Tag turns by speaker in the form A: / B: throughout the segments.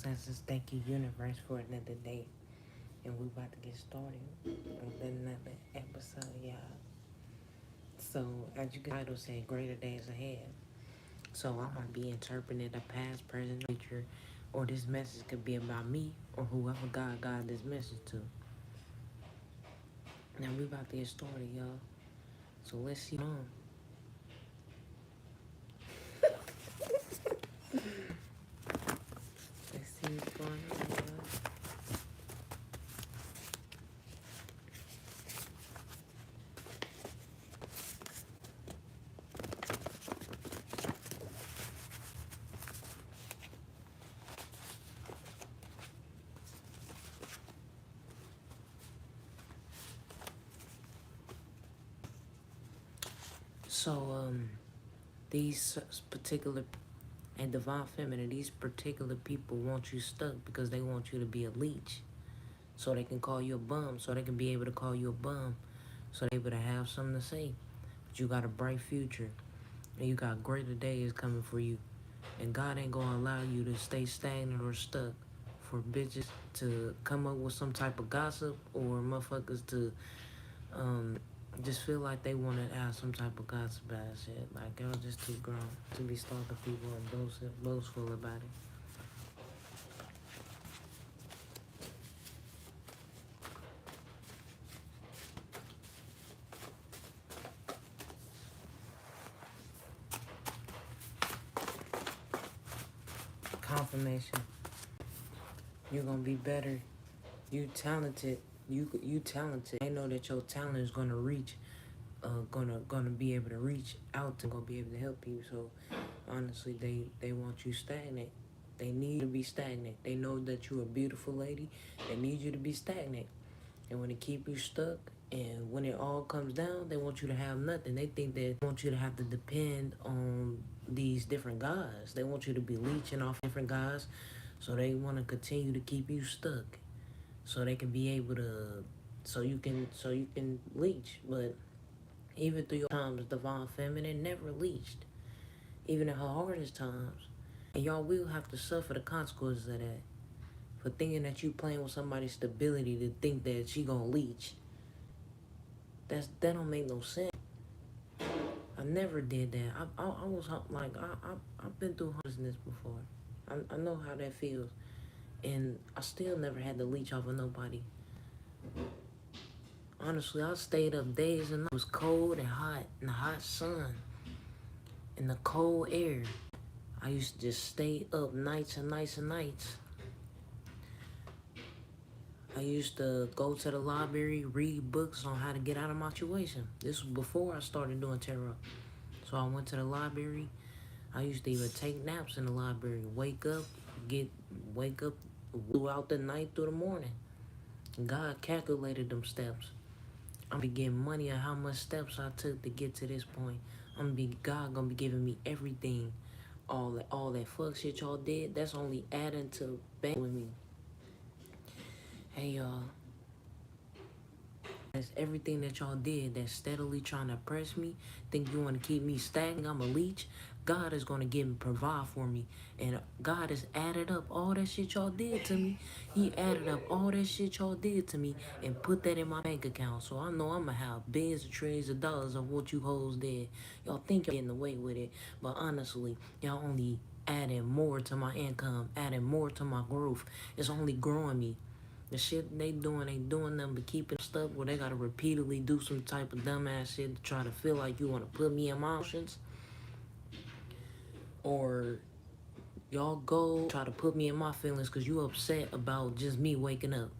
A: ancestors, thank you, universe, for another day. And we about to get started with another episode, y'all. So, as you can title say, greater days ahead. So, I'm going to be interpreting the past, present, future, or this message could be about me or whoever God got this message to. Now, we about to get started, y'all. So, let's see on. Let's see what's going on, y'all. So, these particular and divine feminine, these particular people want you stuck because they want you to be a leech. So they can call you a bum, so they can be able to call you a bum, so they're able to have something to say. But you got a bright future, and you got greater days coming for you. And God ain't gonna allow you to stay stagnant or stuck for bitches to come up with some type of gossip or motherfuckers to just feel like they want to have some type of gossip about shit. Like, y'all just too grown to be stalking people and boastful about it. Confirmation. You're gonna be better. You talented. You talented. They know that your talent is gonna reach. Gonna be able to reach out and gonna be able to help you. So honestly, they want you stagnant. They need you to be stagnant. They know that you're a beautiful lady. They need you to be stagnant. And when they keep you stuck, and when it all comes down, they want you to have nothing. They think they want you to have to depend on these different guys. They want you to be leeching off different guys. So they want to continue to keep you stuck. So they can be able to, so you can leech. But even through your times, divine feminine never leached. Even in her hardest times. And y'all will have to suffer the consequences of that. For thinking that you playing with somebody's stability to think that she gonna leech. That don't make no sense. I never did that. I was like, I've been through homelessness before. I know how that feels. And I still never had to leech off of nobody. Honestly, I stayed up days and nights. It was cold and hot in the hot sun. In the cold air. I used to just stay up nights and nights and nights. I used to go to the library, read books on how to get out of my situation. This was before I started doing tarot. So I went to the library. I used to even take naps in the library. Wake up throughout the night through the morning. God calculated them steps. I'm gonna be getting money on how much steps I took to get to this point. God gonna be giving me everything. All that fuck shit y'all did, that's only adding to bang with me. Hey y'all. That's everything that y'all did that's steadily trying to oppress me. Think you want to keep me stagnant? I'm a leech. God is going to give and provide for me. And God has added up all that shit y'all did to me. He added up all that shit y'all did to me and put that in my bank account. So I know I'm going to have billions and trillions of dollars of what you hoes did. Y'all think y'all getting away with it. But honestly, y'all only adding more to my income, adding more to my growth. It's only growing me. The shit they doing them but keeping stuff where they gotta repeatedly do some type of dumbass shit to try to feel like you wanna put me in my emotions. Or y'all go try to put me in my feelings because you upset about just me waking up.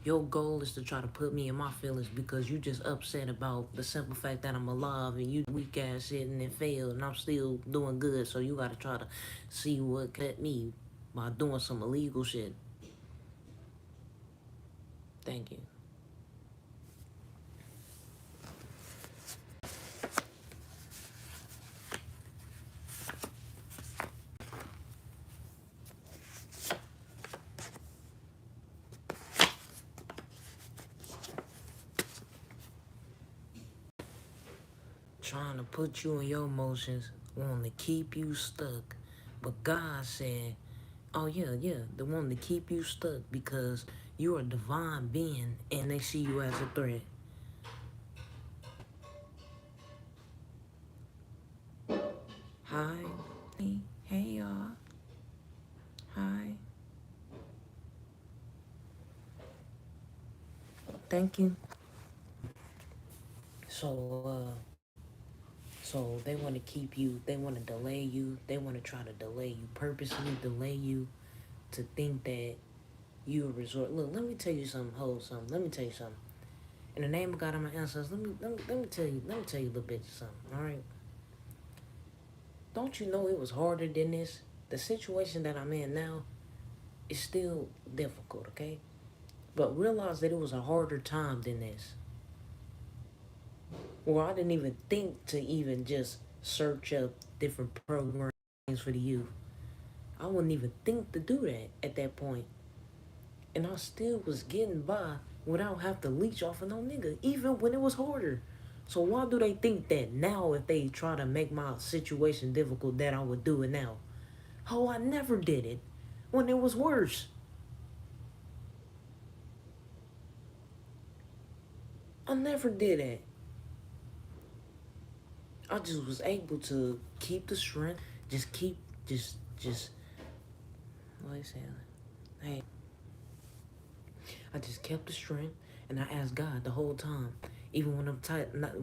A: Your goal is to try to put me in my feelings because you just upset about the simple fact that I'm alive and you weak ass shit and it failed and I'm still doing good. So you gotta try to see what cut me by doing some illegal shit. Thank you. Trying to put you in your emotions, wanting to keep you stuck. But God said, Oh yeah, yeah, the one to keep you stuck because you're a divine being and they see you as a threat. Hi, hey y'all, hi, thank you. So, so they want to keep you, they want to delay you, they want to try to delay you, purposely delay you to think that you a resort. Look, let me tell you something, hold something. Let me tell you something. In the name of God and my ancestors, let me tell you a little bit of something. All right. Don't you know it was harder than this? The situation that I'm in now is still difficult. Okay, but realize that it was a harder time than this, where I didn't even think to even just search up different programs for the youth. I wouldn't even think to do that at that point. And I still was getting by without have to leech off of no nigga, even when it was harder. So why do they think that now if they try to make my situation difficult that I would do it now? Oh, I never did it when it was worse. I never did it. I just was able to keep the strength, just keep, just, what I say? Hey, I just kept the strength, and I asked God the whole time. Even when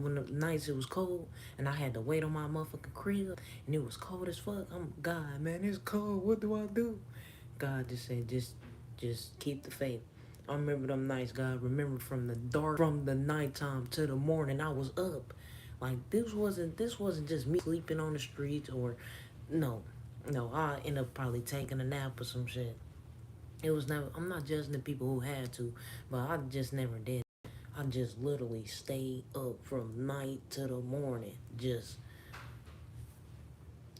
A: when the nights it was cold, and I had to wait on my motherfucking crib, and it was cold as fuck. I'm God, man, it's cold. What do I do? God just said, just keep the faith. I remember them nights, God. Remember from the dark, from the nighttime to the morning, I was up. Like this wasn't just me sleeping on the streets or, no, no. I end up probably taking a nap or some shit. It was never. I'm not judging the people who had to, but I just never did. I just literally stayed up from night to the morning, just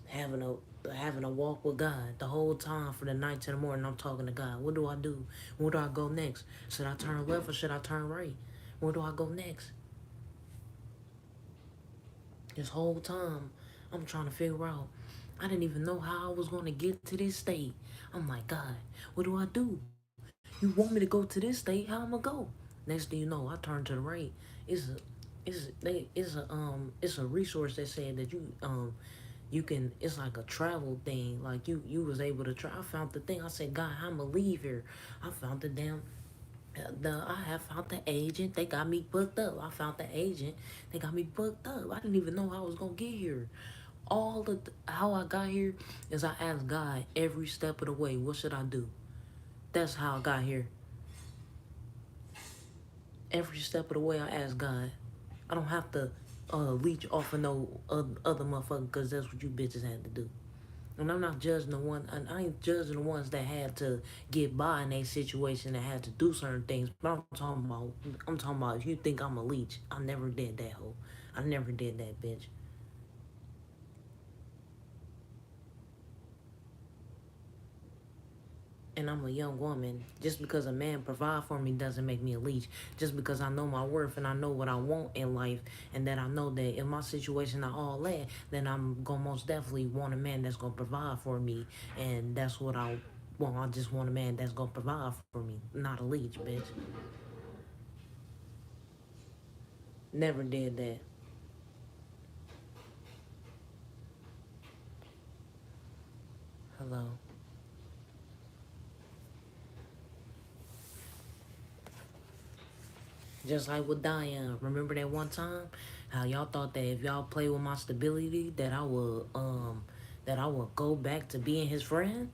A: having a walk with God the whole time from the night to the morning. I'm talking to God. What do I do? Where do I go next? Should I turn left or should I turn right? Where do I go next? This whole time, I'm trying to figure out. I didn't even know how I was going to get to this state. I'm like, God, what do I do? You want me to go to this state? How am I go? Next thing you know, I turn to the right. It's a, it's a resource that said that you can. It's like a travel thing. Like you was able to try. I found the thing. I said, God, I'ma leave here. I found the damn. I have found the agent. They got me booked up. I found the agent. They got me booked up. I didn't even know how I was gonna get here. How I got here is I asked God every step of the way. What should I do? That's how I got here. Every step of the way, I ask God. I don't have to leech off of no other motherfucker because that's what you bitches had to do. And I'm not judging the one, and I ain't judging the ones that had to get by in a situation that had to do certain things. But I'm talking about if you think I'm a leech, I never did that, hoe. I never did that, bitch. And I'm a young woman. Just because a man provide for me doesn't make me a leech. Just because I know my worth and I know what I want in life, and that I know that if my situation not all that, then I'm gonna most definitely want a man that's gonna provide for me, and that's what I want. I just want a man that's gonna provide for me, not a leech, bitch. Never did that. Hello. Just like with Dian. Remember that one time? How y'all thought that if y'all play with my stability that I would go back to being his friend?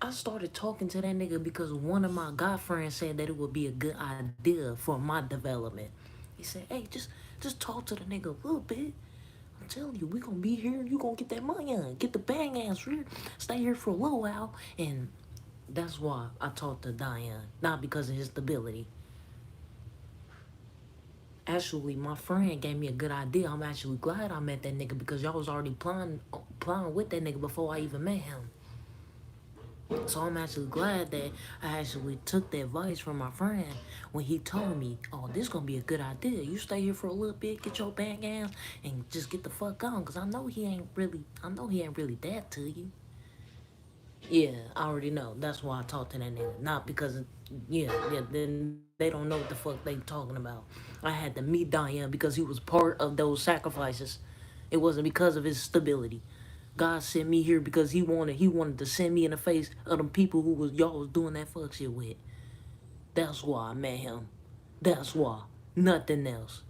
A: I started talking to that nigga because one of my guy friends said that it would be a good idea for my development. He said, hey, just talk to the nigga a little bit. I'm telling you, we gonna be here, you gonna get that money on, get the bang ass here, stay here for a little while, and that's why I talked to Dian, not because of his stability. Actually, my friend gave me a good idea. I'm actually glad I met that nigga because y'all was already playing with that nigga before I even met him. So I'm actually glad that I actually took the advice from my friend when he told me, oh, this gonna be a good idea. You stay here for a little bit, get your bang ass, and just get the fuck on. Cause I know he ain't really that to you. Yeah, I already know. That's why I talked to that nigga. Not because, then they don't know what the fuck they talking about. I had to meet Dian because he was part of those sacrifices. It wasn't because of his stability. God sent me here because he wanted to send me in the face of them people who was y'all was doing that fuck shit with. That's why I met him. That's why. Nothing else.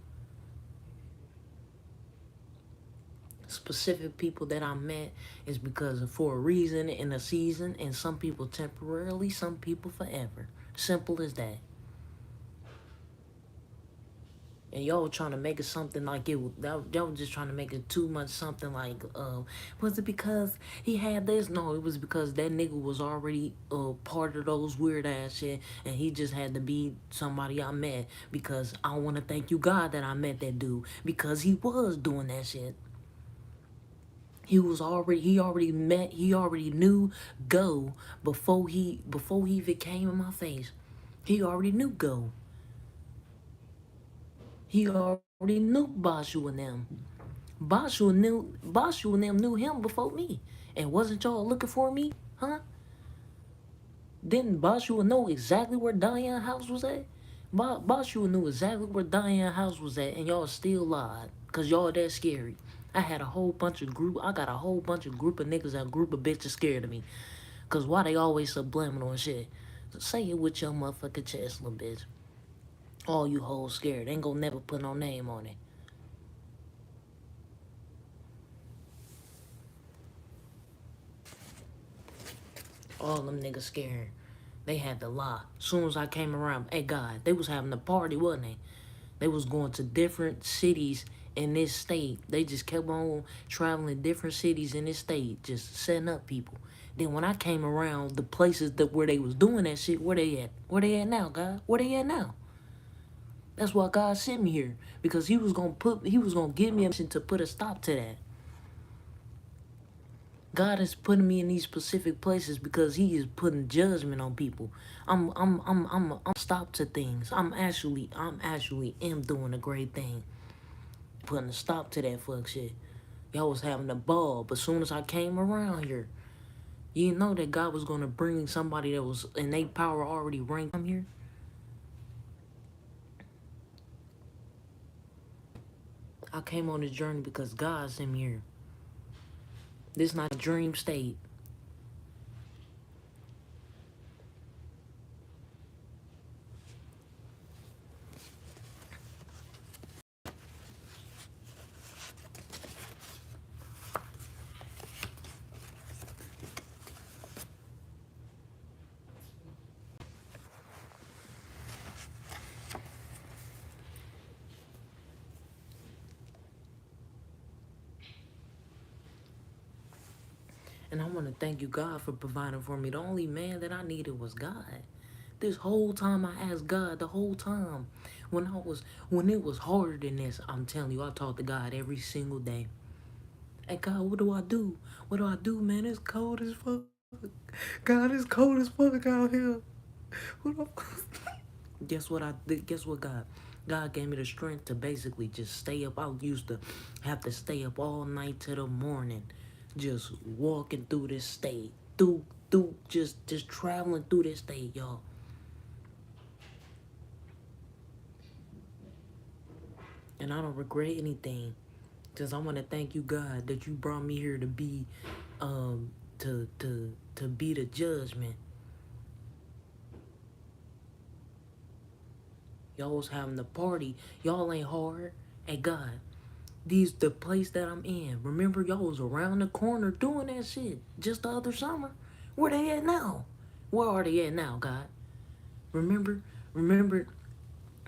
A: Specific people that I met is because of for a reason and a season, and some people temporarily, some people forever. Simple as that. And y'all trying to make it something like y'all just trying to make it too much something like, was it because he had this? No, it was because that nigga was already part of those weird ass shit, and he just had to be somebody I met because I want to thank you God that I met that dude because he was doing that shit. He already knew go before he even came in my face. He already knew go. He already knew Bashu and them. Bashu and them knew him before me. And wasn't y'all looking for me? Huh? Didn't Bashu know exactly where Diane house was at? Bashu knew exactly where Diane house was at, and y'all still lied. Cause y'all that scary. I got a whole bunch of group of niggas and a group of bitches scared of me. Cause why they always subliminal and shit? So say it with your motherfucking chest, little bitch. All you hoes scared. Ain't gonna never put no name on it. All them niggas scared. They had to lie. Soon as I came around, hey God, they was having a party, wasn't they? They was going to different cities in this state. They just kept on traveling different cities in this state, just setting up people. Then when I came around the places that where they was doing that shit, where they at? Where they at now, God? Where they at now? That's why God sent me here. Because he was gonna give me a mission to put a stop to that. God is putting me in these specific places because he is putting judgment on people. I'm stop to things. I'm actually am doing a great thing. Putting a stop to that fuck shit. Y'all was having a ball, but soon as I came around here, you know that God was gonna bring somebody that was in their power already ranked. I'm here. I came on this journey because God sent me here. This not a dream state. And I want to thank you, God, for providing for me. The only man that I needed was God. This whole time I asked God, the whole time. When it was harder than this, I'm telling you, I talked to God every single day. Hey God, what do I do? What do I do, man? It's cold as fuck. God, it's cold as fuck out here. What do I... Guess what I did? Guess what, God? God gave me the strength to basically just stay up. I used to have to stay up all night till the morning, just walking through this state, just traveling through this state, y'all. And I don't regret anything, cause I want to thank you, God, that you brought me here to be, to be the judgment. Y'all was having the party. Y'all ain't hard. Hey God, the place that I'm in. Remember, y'all was around the corner doing that shit just the other summer. Where they at now? Where are they at now, God? Remember, remember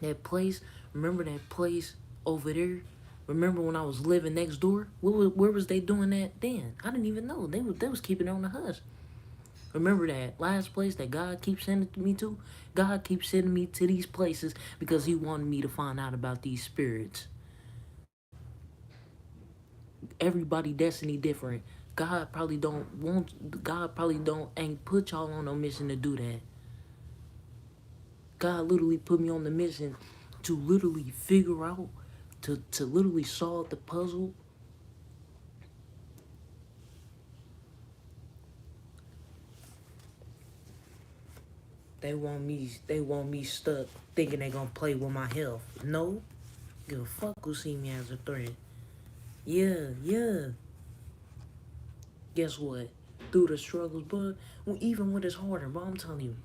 A: that place. Remember that place over there. Remember when I was living next door? Where was they doing that then? I didn't even know. They was keeping it on the hush. Remember that last place that God keeps sending me to? God keeps sending me to these places because he wanted me to find out about these spirits. Everybody destiny different. God probably don't ain't put y'all on no mission to do that. God literally put me on the mission to literally figure out, to literally solve the puzzle. They want me stuck thinking they gonna play with my health. No, give a fuck who see me as a threat. Yeah, yeah. Guess what? Through the struggles, but even when it's harder, bro, I'm telling you,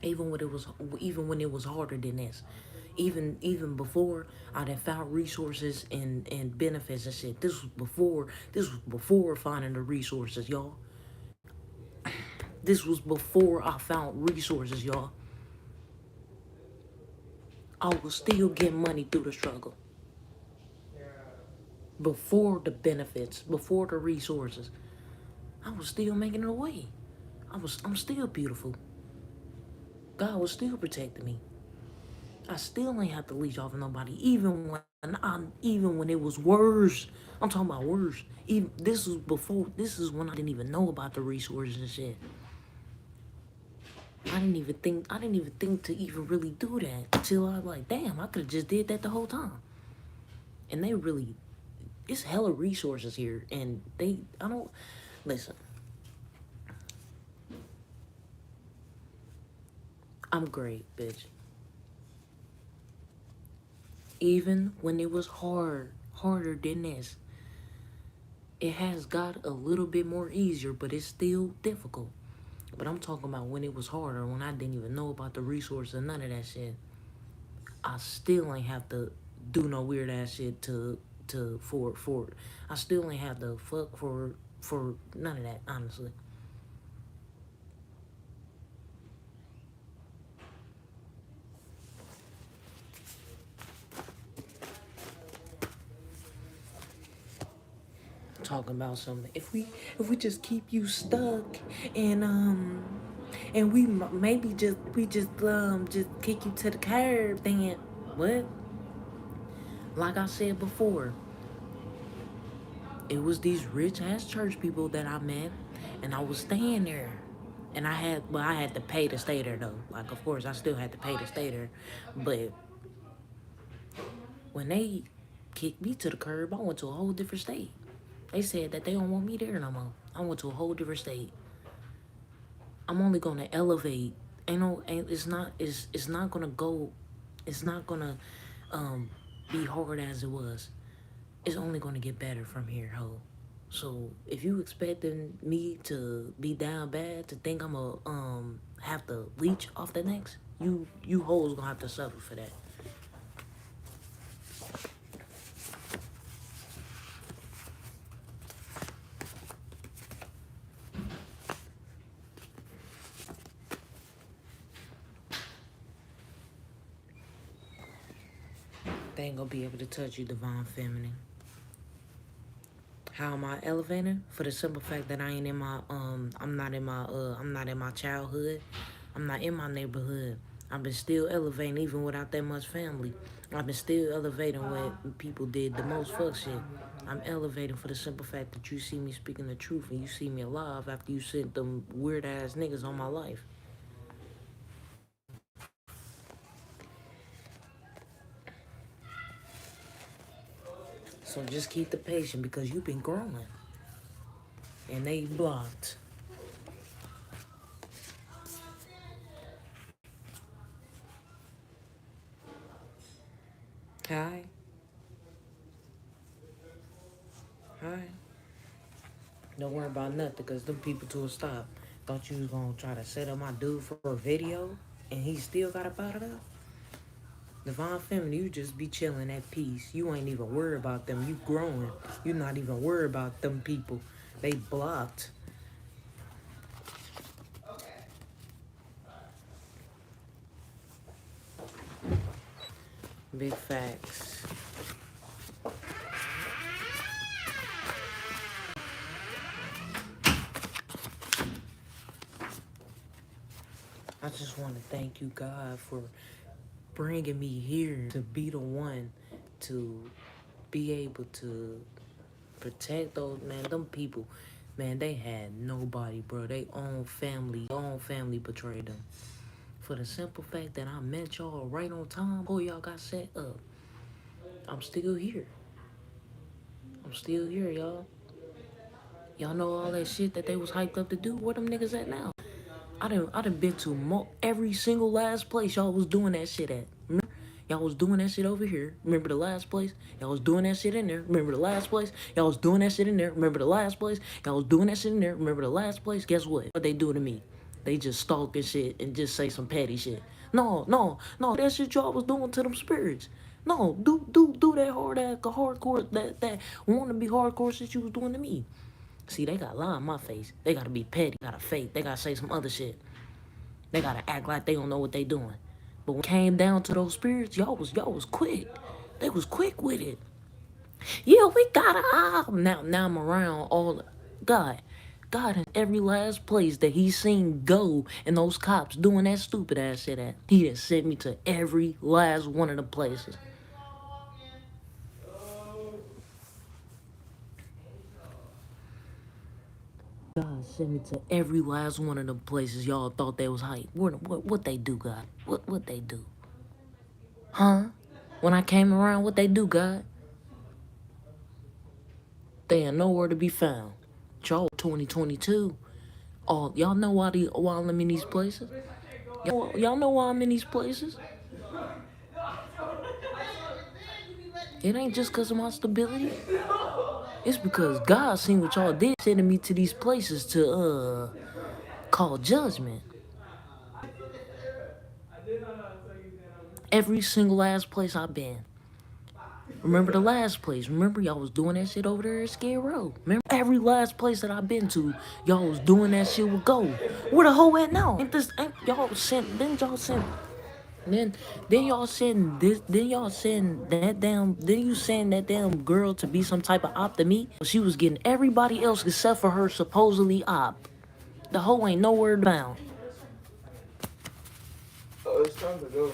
A: even when it was harder than this, even before I done found resources and benefits and shit. This was before finding the resources, y'all. This was before I found resources, y'all. I was still getting money through the struggle. Before the benefits, before the resources, I was still making it away. I'm still beautiful. God was still protecting me. I still ain't have to leech off of nobody, even when it was worse. I'm talking about worse. Even this was before. This is when I didn't even know about the resources and shit. I didn't even think. I didn't even think to even really do that until I was like, damn, I could have just did that the whole time. And they really, it's hella resources here, and I don't listen. I'm great, bitch. Even when it was harder than this, it has got a little bit more easier, but it's still difficult. But I'm talking about when it was harder, when I didn't even know about the resources and none of that shit. I still ain't have to do no weird ass shit for I still ain't have to fuck for none of that, honestly. Talking about something. If we just keep you stuck and we maybe just kick you to the curb, then what? Like I said before, it was these rich ass church people that I met, and I was staying there. And I had to pay to stay there though. Like, of course, I still had to pay to stay there. But when they kicked me to the curb, I went to a whole different state. They said that they don't want me there no more. I went to a whole different state. I'm only gonna elevate. It's not gonna go. It's not gonna be hard as it was. It's only gonna get better from here, ho. So if you expecting me to be down bad to think I'm a have to leech off the next, you hoes gonna have to suffer for that. They ain't gonna be able to touch you, divine feminine. How am I elevating? For the simple fact that I ain't in my I'm not in my childhood. I'm not in my neighborhood. I've been still elevating even without that much family. I've been still elevating when people did the most fuck shit. I'm elevating for the simple fact that you see me speaking the truth and you see me alive after you sent them weird ass niggas on my life. So just keep the patience because you've been growing. And they blocked. Hi. Hi. Don't worry about nothing because them people to a stop. Thought you was gonna try to set up my dude for a video and he still got about it up? Divine Feminine, you just be chilling at peace. You ain't even worried about them. You growing. You not even worried about them people. They blocked. Big facts. I just want to thank you, God, for bringing me here to be the one to be able to protect those, man, them people. Man, they had nobody, bro. They own family betrayed them. For the simple fact that I met y'all right on time, boy, y'all got set up. I'm still here. I'm still here, y'all. Y'all know all that shit that they was hyped up to do? Where them niggas at now? I done been to every single last place y'all was doing that shit at. Remember? Y'all was doing that shit over here. Remember the last place? Y'all was doing that shit in there. Remember the last place? Y'all was doing that shit in there. Remember the last place? Y'all was doing that shit in there. Remember the last place? Guess what? What they do to me? They just stalk and shit and just say some petty shit. No, no, no, that shit y'all was doing to them spirits. No, do that hardcore, that wanna be hardcore shit you was doing to me. See, they gotta lie in my face. They gotta be petty, gotta fake, they gotta say some other shit. They gotta act like they don't know what they doing. But when it came down to those spirits, y'all was quick. They was quick with it. Yeah, we gotta now I'm around all God. God in every last place that he seen go and those cops doing that stupid ass shit at. He done sent me to every last one of the places. God sent me to every last one of the places y'all thought they was hype. What they do, God? What they do? Huh? When I came around, what they do, God? They ain't nowhere to be found. Y'all 2022. Oh, y'all know why I'm in these places? Y'all know why I'm in these places? It ain't just because of my stability. It's because God seen what y'all did, sending me to these places to call judgment. Every single last place I've been. Remember the last place? Remember y'all was doing that shit over there at Skid Row? Remember every last place that I've been to, y'all was doing that shit with gold. Where the hoe at now? Ain't y'all sent? Then y'all sent? Then y'all send this? Then y'all send that damn? Then you send that damn girl to be some type of op to me? She was getting everybody else except for her supposedly op. The hoe ain't nowhere bound.
B: Oh, it's time to go.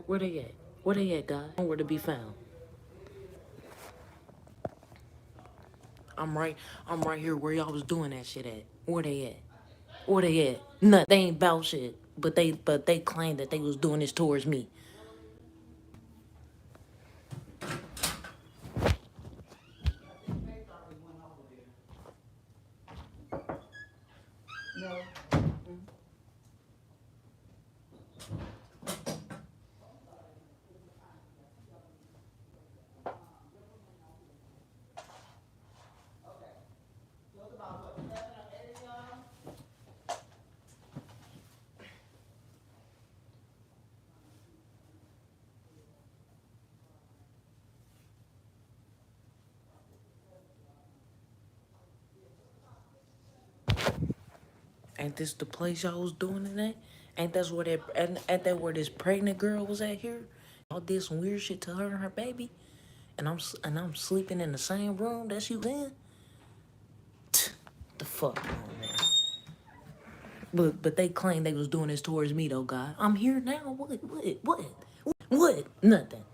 A: Where they at? Where they at, God? Nowhere to be found. I'm right. I'm right here where y'all was doing that shit at. Where they at? Where they at? Nothing. They ain't bout shit. But they claimed that they was doing this towards me. Ain't this the place y'all was doing it at? Ain't that where this pregnant girl was at here? Y'all did some weird shit to her and her baby, and I'm sleeping in the same room that she was in. The fuck, on, man. But they claim they was doing this towards me though, God. I'm here now. What? Nothing.